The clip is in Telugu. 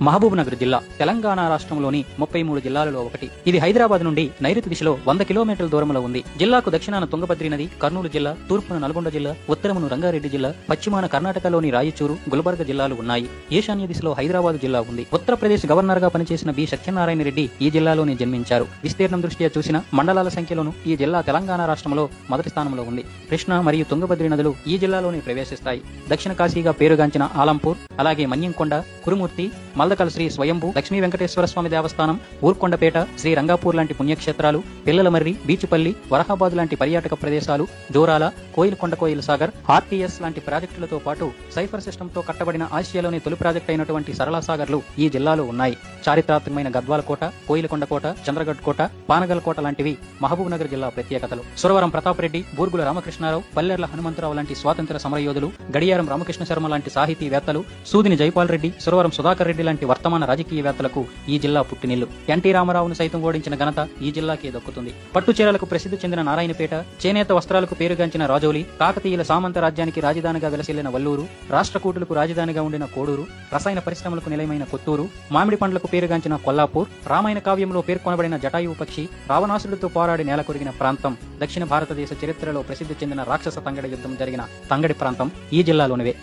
మహబూబ్నగర్ జిల్లా తెలంగాణ రాష్ట్రంలోని 33 జిల్లాలలో ఒకటి. ఇది హైదరాబాద్ నుండి నైరుతి దిశలో 100 కిలోమీటర్ల దూరంలో ఉంది. జిల్లాకు దక్షిణాన తుంగభద్రి నది, కర్నూలు జిల్లా, తూర్పున నల్గొండ జిల్లా, ఉత్తరమును రంగారెడ్డి జిల్లా, పశ్చిమాన కర్ణాటకలోని రాయచూరు, గుల్బర్గ జిల్లాలు ఉన్నాయి. ఈశాన్య దిశలో హైదరాబాద్ జిల్లా ఉంది. ఉత్తరప్రదేశ్ గవర్నర్ గా పనిచేసిన బి సత్యనారాయణ రెడ్డి ఈ జిల్లాలోనే జన్మించారు. విస్తీర్ణం దృష్ట్యా చూసిన మండలాల సంఖ్యలోను ఈ జిల్లా తెలంగాణ రాష్ట్రంలో మొదటి స్థానంలో ఉంది. కృష్ణ మరియు తుంగభద్రి నదులు ఈ జిల్లాలోనే ప్రవేశిస్తాయి. దక్షిణ కాశీగా పేరుగాంచిన ఆలంపూర్, అలాగే మన్యంకొండ, కురుమూర్తి, మల్దకల్ శ్రీ స్వయంభూ, లక్ష్మీ వెంకటేశ్వర స్వామి దేవస్థానం, ఊర్కొండపేట, శ్రీ రంగాపూర్ లాంటి పుణ్యక్షేత్రాలు, పిల్లలమర్రి, బీచుపల్లి, వరహాబాద్ లాంటి పర్యాటక ప్రదేశాలు, జోరాల, కోయిలకొండ కోయిల్ సాగర్, ఆర్టీఎస్ లాంటి ప్రాజెక్టులతో పాటు సైఫర్ సిస్టమ్ తో కట్టబడిన ఆసియాలోని తొలి ప్రాజెక్ట్ అయినటువంటి సరళ సాగర్లు ఈ జిల్లాలో ఉన్నాయి. చారిత్రాత్మకమైన గద్వాల కోట, కోయిలకొండ కోట, చంద్రగఢ్ కోట, పానగల్ కోట లాంటివి మహబూబ్ నగర్ జిల్లా ప్రత్యేకతలు. సురవరం ప్రతాప్ రెడ్డి, బూర్గుల రామకృష్ణారావు, పల్లెర్ల హనుమంతరావు లాంటి స్వాతంత్ర సమరయోధులు, గడియారం రామకృష్ణ శర్మ లాంటి సాహితీవేత్తలు, సూదిని జైపాల్ రెడ్డి, సురవరం సుధాకర్ రెడ్డి లాంటి వర్తమాన రాజకీయవేత్తలకు ఈ జిల్లా పుట్టినిల్లు. ఎన్టీ రామారావును సైతం ఓడించిన ఘనత ఈ జిల్లాకే దక్కుతుంది. పట్టు చీరలకు ప్రసిద్ధి చెందిన నారాయణపేట, చేనేత వస్త్రాలకు పేరుగాంచిన రాజోలి, కాకతీయుల సామంత రాజ్యానికి రాజధానిగా వెలసిల్లిన వల్లూరు, రాష్ట్రకూటులకు రాజధానిగా ఉండిన కోడూరు, రసాయన పరిశ్రమలకు నిలయమైన కొత్తూరు, మామిడి పండ్లకు పేరుగాంచిన కొల్లాపూర్, రామాయణ కావ్యంలో పేర్కొనబడిన జటాయువు పక్షి, రావణాసురుడితో పోరాడి నేల కొరిగిన ప్రాంతం, దక్షిణ భారతదేశ చరిత్రలో ప్రసిద్ధి చెందిన రాక్షస తంగడి యుద్ధం జరిగిన తంగడి ప్రాంతం ఈ జిల్లాలోనివే.